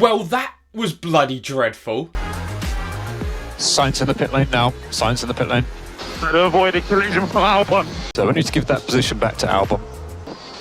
Well, that was bloody dreadful. Sainz in the pit lane now. Sainz in the pit lane. To avoid a collision from Albon. So we need to give that position back to Albon.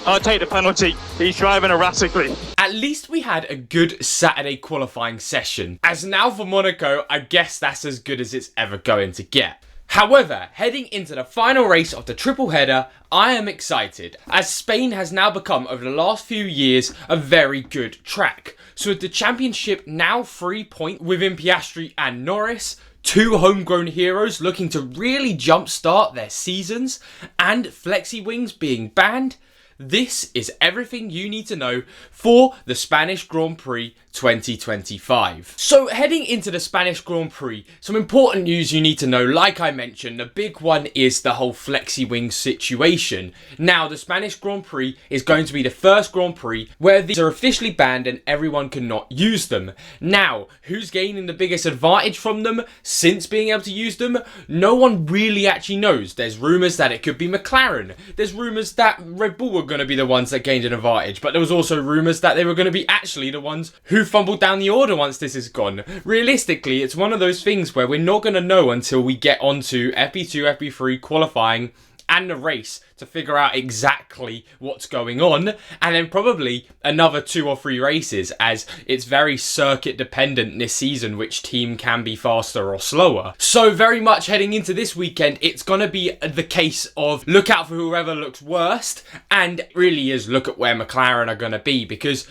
I'll take the penalty. He's driving erratically. At least we had a good Saturday qualifying session. As now for Monaco, I guess that's as good as it's ever going to get. However, heading into the final race of the triple header, I am excited, as Spain has now become, over the last few years, a very good track. So with the championship now 3 points within Piastri and Norris, two homegrown heroes looking to really jumpstart their seasons, and flexi wings being banned, this is everything you need to know for the Spanish Grand Prix 2025. So heading into the Spanish Grand Prix, some important news you need to know. Like I mentioned, the big one is the whole flexi wing situation. Now, the Spanish Grand Prix is going to be the first Grand Prix where these are officially banned and everyone cannot use them. Now, who's gaining the biggest advantage from them since being able to use them? No one really actually knows. There's rumours that it could be McLaren. There's rumours that Red Bull were going to be the ones that gained an advantage, but there was also rumours that they were going to be actually the ones who fumbled down the order once this is gone. Realistically, it's one of those things where we're not going to know until we get onto FP2, FP3 qualifying and the race to figure out exactly what's going on, and then probably another 2 or 3 races, as it's very circuit dependent this season which team can be faster or slower. So very much heading into this weekend, it's going to be the case of look out for whoever looks worst, and really is look at where McLaren are going to be, because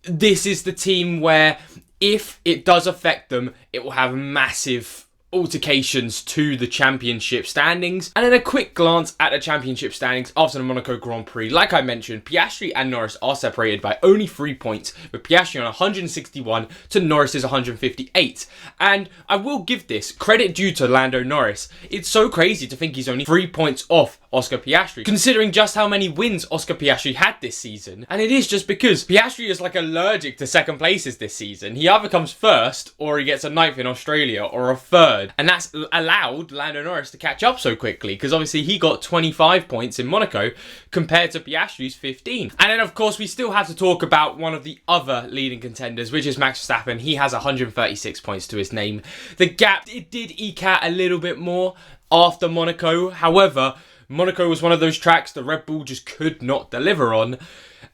this is the team where if it does affect them, it will have massive altercations to the championship standings. And then a quick glance at the championship standings after the Monaco Grand Prix. Like I mentioned, Piastri and Norris are separated by only 3 points, with Piastri on 161 to Norris's 158. And I will give this credit due to Lando Norris. It's so crazy to think he's only 3 points off Oscar Piastri, considering just how many wins Oscar Piastri had this season. And it is just because Piastri is like allergic to second places this season. He either comes first, or he gets a 9th in Australia, or a 3rd. And that's allowed Lando Norris to catch up so quickly, because obviously he got 25 points in Monaco compared to Piastri's 15. And then of course we still have to talk about one of the other leading contenders, which is Max Verstappen. He has 136 points to his name. The gap, it did eke out a little bit more after Monaco. However, Monaco was one of those tracks the Red Bull just could not deliver on,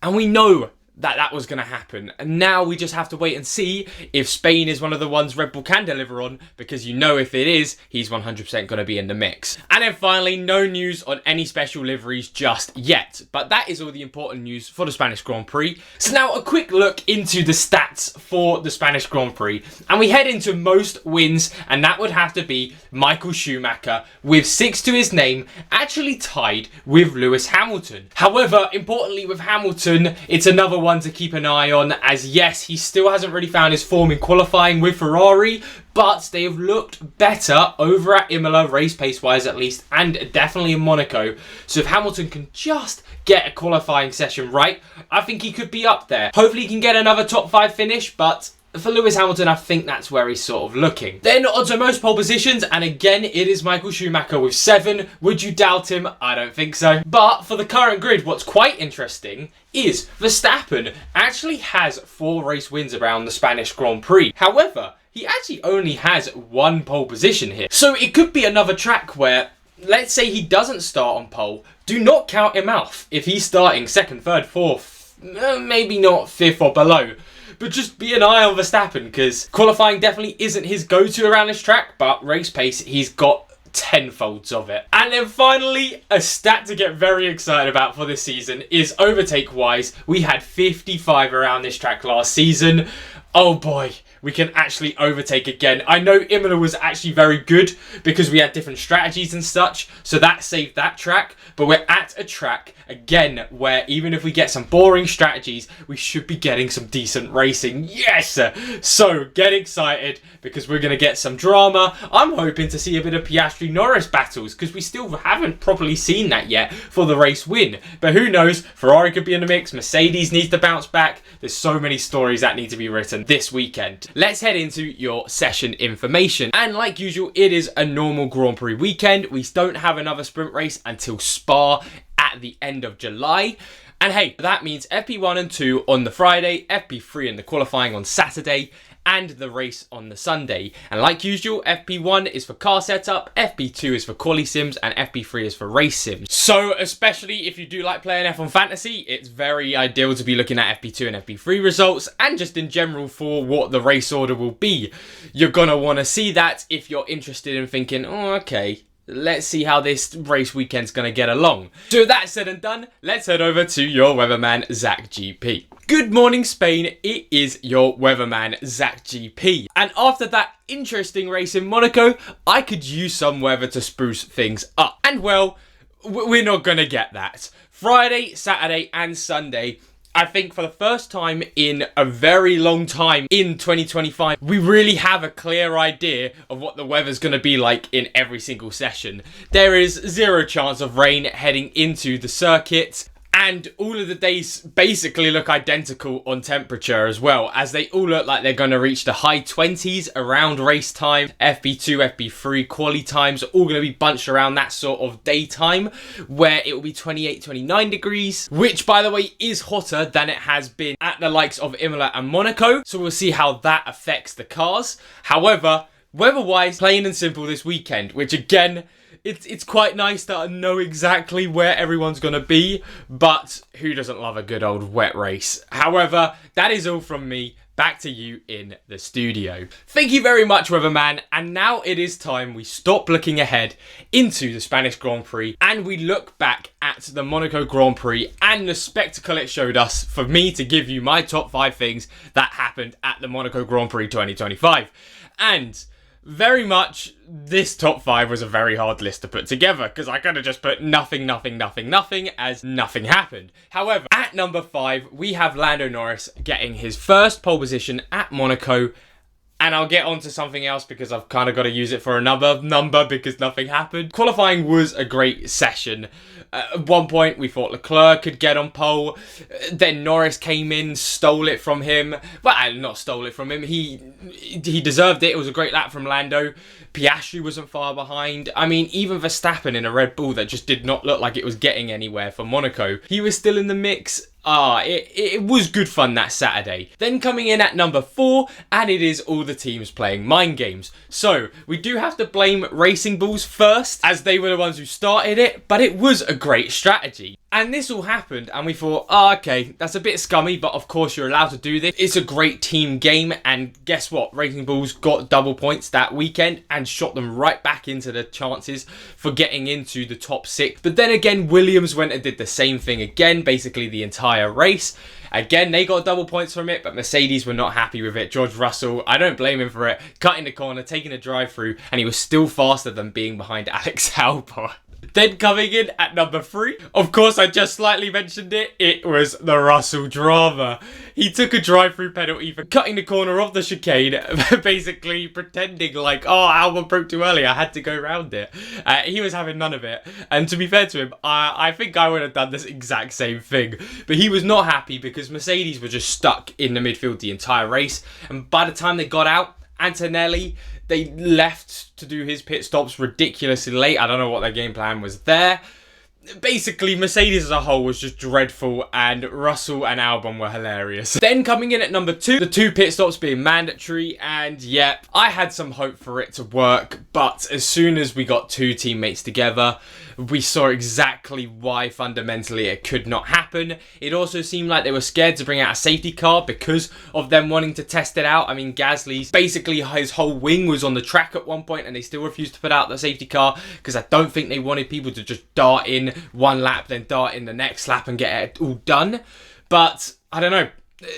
and we know that was going to happen. And now we just have to wait and see if Spain is one of the ones Red Bull can deliver on, because you know if it is, he's 100% going to be in the mix. And then finally, no news on any special liveries just yet, but that is all the important news for the Spanish Grand Prix. So now a quick look into the stats for the Spanish Grand Prix, and we head into most wins, and that would have to be Michael Schumacher with 6 to his name, actually tied with Lewis Hamilton. However, importantly with Hamilton, it's another one to keep an eye on, as yes, he still hasn't really found his form in qualifying with Ferrari, but they have looked better over at Imola, race pace wise at least, and definitely in Monaco. So if Hamilton can just get a qualifying session right, I think he could be up there. Hopefully he can get another top 5 finish, but for Lewis Hamilton, I think that's where he's sort of looking. Then onto most pole positions, and again, it is Michael Schumacher with 7. Would you doubt him? I don't think so. But for the current grid, what's quite interesting is Verstappen actually has 4 race wins around the Spanish Grand Prix. However, he actually only has 1 pole position here. So it could be another track where, let's say he doesn't start on pole, do not count him out if he's starting 2nd, 3rd, 4th, maybe not 5th or below. But just be an eye on Verstappen, because qualifying definitely isn't his go-to around this track, but race pace, he's got tenfolds of it. And then finally, a stat to get very excited about for this season is overtake-wise. We had 55 around this track last season. Oh boy, we can actually overtake again. I know Imola was actually very good because we had different strategies and such, so that saved that track. But we're at a track, again, where even if we get some boring strategies, we should be getting some decent racing. Yes! So get excited, because we're going to get some drama. I'm hoping to see a bit of Piastri-Norris battles, because we still haven't properly seen that yet for the race win. But who knows? Ferrari could be in the mix. Mercedes needs to bounce back. There's so many stories that need to be written this weekend. Let's head into your session information. And like usual, it is a normal Grand Prix weekend. We don't have another sprint race until Spa at the end of July. And hey, that means FP1 and 2 on the Friday, FP3 and the qualifying on Saturday, and the race on the Sunday. And like usual, FP1 is for car setup, FP2 is for quali sims, and FP3 is for race sims. So especially if you do like playing F1 Fantasy, it's very ideal to be looking at FP2 and FP3 results, and just in general for what the race order will be. You're gonna want to see that if you're interested in thinking, oh, okay, let's see how this race weekend's going to get along. So with that said and done, let's head over to your weatherman, Zach GP. Good morning, Spain. It is your weatherman, Zach GP. And after that interesting race in Monaco, I could use some weather to spruce things up. And well, we're not going to get that. Friday, Saturday and Sunday, I think for the first time in a very long time in 2025, we really have a clear idea of what the weather's going to be like in every single session. There is zero chance of rain heading into the circuit. And all of the days basically look identical on temperature as well, as they all look like they're going to reach the high 20s around race time. FP2, FP3 quali times are all going to be bunched around that sort of daytime where it will be 28, 29 degrees, which by the way is hotter than it has been at the likes of Imola and Monaco. So we'll see how that affects the cars. However, weather-wise, plain and simple this weekend, which again, it's quite nice that I know exactly where everyone's going to be, but who doesn't love a good old wet race? However, that is all from me. Back to you in the studio. Thank you very much, Weatherman, and now it is time we stop looking ahead into the Spanish Grand Prix and we look back at the Monaco Grand Prix and the spectacle it showed us for me to give you my top 5 things that happened at the Monaco Grand Prix 2025. And very much, this top 5 was a very hard list to put together because I could have just put nothing, as nothing happened. However, at number 5, we have Lando Norris getting his first pole position at Monaco. And I'll get onto something else because I've kind of got to use it for another number because nothing happened. Qualifying was a great session. At one point, we thought Leclerc could get on pole. Then Norris came in, stole it from him. Well, not stole it from him. He deserved it. It was a great lap from Lando. Piastri wasn't far behind. I mean, even Verstappen in a Red Bull that just did not look like it was getting anywhere for Monaco, he was still in the mix. It was good fun that Saturday. Then coming in at number 4, and it is all the teams playing mind games. So, we do have to blame Racing Bulls first, as they were the ones who started it, but it was a great strategy. And this all happened, and we thought, okay, that's a bit scummy, but of course you're allowed to do this. It's a great team game, and guess what? Racing Bulls got double points that weekend and shot them right back into the chances for getting into the top 6. But then again, Williams went and did the same thing again, basically the entire race. Again, they got double points from it, but Mercedes were not happy with it. George Russell, I don't blame him for it, cutting the corner, taking a drive through, and he was still faster than being behind Alex Albon. Then coming in at number 3, of course I just slightly mentioned it, it was the Russell drama. He took a drive-through penalty for cutting the corner of the chicane, basically pretending like, Albon broke too early, I had to go around it. He was having none of it. And to be fair to him, I think I would have done this exact same thing. But he was not happy because Mercedes were just stuck in the midfield the entire race. And by the time they got out, Antonelli, they left to do his pit stops ridiculously late. I don't know what their game plan was there. Basically, Mercedes as a whole was just dreadful, and Russell and Albon were hilarious. Then coming in at number 2, the 2 pit stops being mandatory, and yep, I had some hope for it to work, but as soon as we got 2 teammates together, we saw exactly why fundamentally it could not happen. It also seemed like they were scared to bring out a safety car because of them wanting to test it out. I mean, Gasly's basically his whole wing was on the track at one point and they still refused to put out the safety car because I don't think they wanted people to just dart in one lap, then dart in the next lap and get it all done. But I don't know.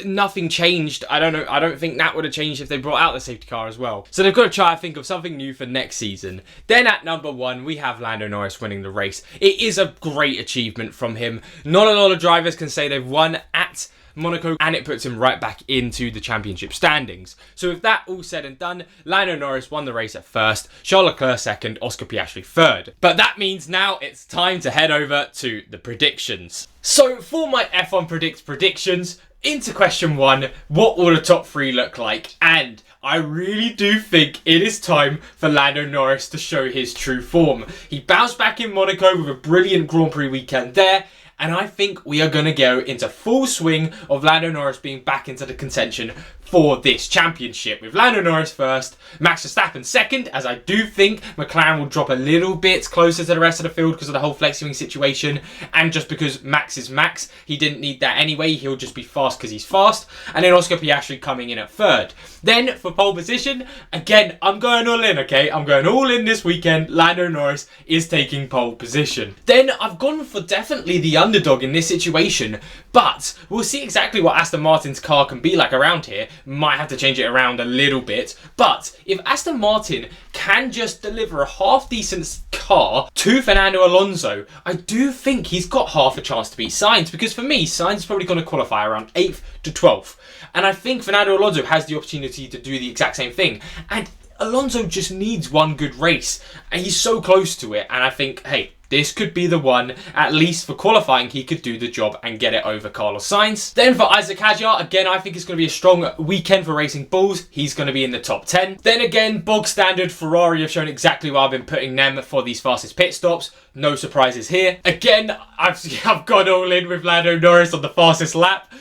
Nothing changed. I don't think that would have changed if they brought out the safety car as well. So they've got to try to think of something new for next season. Then at number 1, we have Lando Norris winning the race. It is a great achievement from him. Not a lot of drivers can say they've won at Monaco, and it puts him right back into the championship standings. So with that all said and done, Lando Norris won the race at first, Charles Leclerc second, Oscar Piastri third. But that means now it's time to head over to the predictions. So for my F1 predictions, into question 1, what will the top 3 look like? And I really do think it is time for Lando Norris to show his true form. He bounced back in Monaco with a brilliant Grand Prix weekend there, And I think we are going to go into full swing of Lando Norris being back into the contention for this championship, with Lando Norris first, Max Verstappen second, as I do think McLaren will drop a little bit closer to the rest of the field because of the whole flexing situation, and just because Max is Max, he didn't need that anyway, he'll just be fast because he's fast. And then Oscar Piastri coming in at third. Then for pole position, again, I'm going all in, okay? I'm going all in this weekend. Lando Norris is taking pole position. Then I've gone for definitely the underdog in this situation, but we'll see exactly what Aston Martin's car can be like around here. Might have to change it around a little bit, but if Aston Martin can just deliver a half decent car to Fernando Alonso, I do think he's got half a chance to beat Sainz, because for me, Sainz is probably going to qualify around 8th to 12th, and I think Fernando Alonso has the opportunity to do the exact same thing, and Alonso just needs one good race, and he's so close to it, and I think, hey, this could be the one, at least for qualifying, he could do the job and get it over Carlos Sainz. Then for Isaac Hadjar, again, I think it's going to be a strong weekend for Racing Bulls. He's going to be in the top 10. Then again, bog standard, Ferrari have shown exactly why I've been putting them for these fastest pit stops. No surprises here. Again, I've gone all in with Lando Norris on the fastest lap.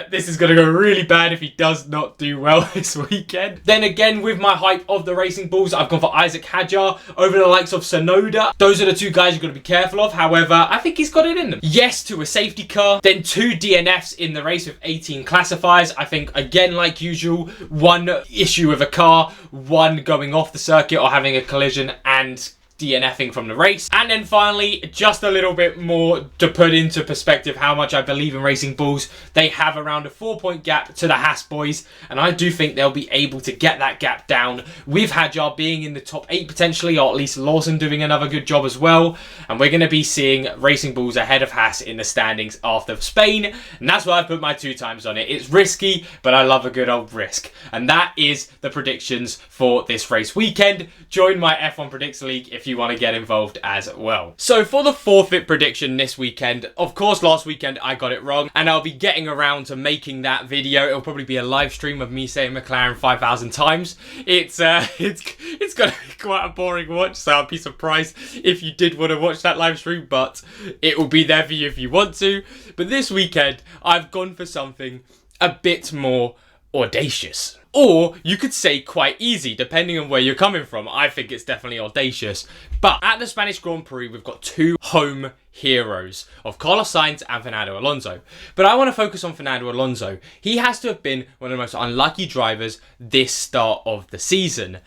This is going to go really bad if he does not do well this weekend. Then again, with my hype of the Racing Bulls, I've gone for Isaac Hadjar over the likes of Sonoda. Those are the two guys you've got to be careful of. However, I think he's got it in them. Yes to a safety car. Then 2 DNFs in the race with 18 classifiers. I think, again, like usual, one issue with a car, one going off the circuit or having a collision, and DNFing from the race. And then finally, just a little bit more to put into perspective how much I believe in Racing Bulls. They have around a 4-point gap to the Haas boys, and I do think they'll be able to get that gap down with Hadjar being in the top 8 potentially, or at least Lawson doing another good job as well. And we're going to be seeing Racing Bulls ahead of Haas in the standings after Spain, and that's why I put my 2 times on it. It's risky, but I love a good old risk. And that is the predictions for this race weekend. Join my F1 Predicts League if you want to get involved as well. So for the forfeit prediction this weekend, of course last weekend I got it wrong, and I'll be getting around to making that video. It'll probably be a live stream of me saying McLaren 5,000 times. It's gonna be quite a boring watch, so I'd be surprised if you did want to watch that live stream, but it will be there for you if you want to. But this weekend I've gone for something a bit more audacious. Or you could say quite easy, depending on where you're coming from. I think it's definitely audacious. But at the Spanish Grand Prix, we've got 2 home heroes of Carlos Sainz and Fernando Alonso. But I want to focus on Fernando Alonso. He has to have been one of the most unlucky drivers this start of the season.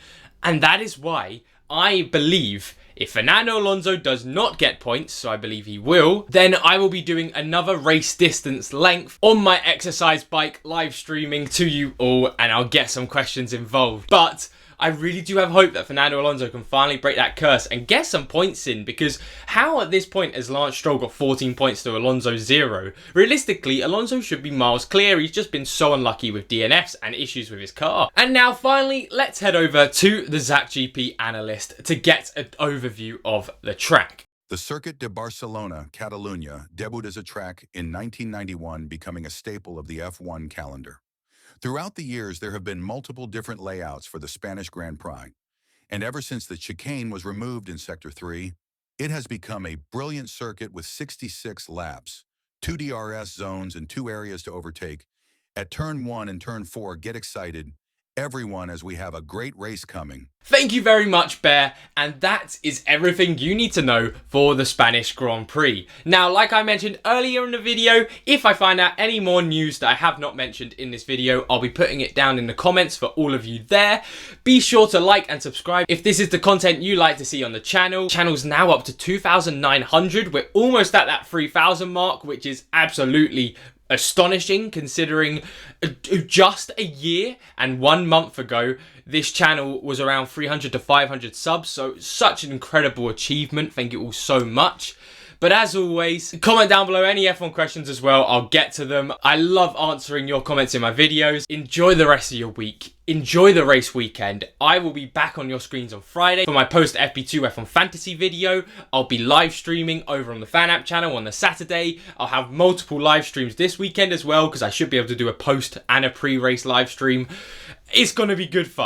And that is why I believe if Fernando Alonso does not get points, so I believe he will, then I will be doing another race distance length on my exercise bike live streaming to you all, and I'll get some questions involved. But I really do have hope that Fernando Alonso can finally break that curse and get some points in, because how at this point has Lance Stroll got 14 points to Alonso's 0? Realistically, Alonso should be miles clear. He's just been so unlucky with DNFs and issues with his car. And now finally, let's head over to the Zach GP analyst to get an overview of the track. The Circuit de Barcelona, Catalunya, debuted as a track in 1991, becoming a staple of the F1 calendar. Throughout the years, there have been multiple different layouts for the Spanish Grand Prix, and ever since the chicane was removed in Sector 3, it has become a brilliant circuit with 66 laps, 2 DRS zones, and 2 areas to overtake. At Turn 1 and Turn 4, get excited, everyone, as we have a great race coming. Thank you very much, Bear, and that is everything you need to know for the Spanish Grand Prix. Now, like I mentioned earlier in the video, if I find out any more news that I have not mentioned in this video, I'll be putting it down in the comments for all of you there. Be sure to like and subscribe if this is the content you like to see on the channel. Channel's now up to 2,900. We're almost at that 3,000 mark, which is absolutely astonishing considering just a year and 1 month ago this channel was around 300 to 500 subs, so such an incredible achievement. Thank you all so much. But as always, comment down below any F1 questions as well. I'll get to them. I love answering your comments in my videos. Enjoy the rest of your week. Enjoy the race weekend. I will be back on your screens on Friday for my post FP2 F1 Fantasy video. I'll be live streaming over on the Fan App channel on the Saturday. I'll have multiple live streams this weekend as well, because I should be able to do a post and a pre-race live stream. It's going to be good fun.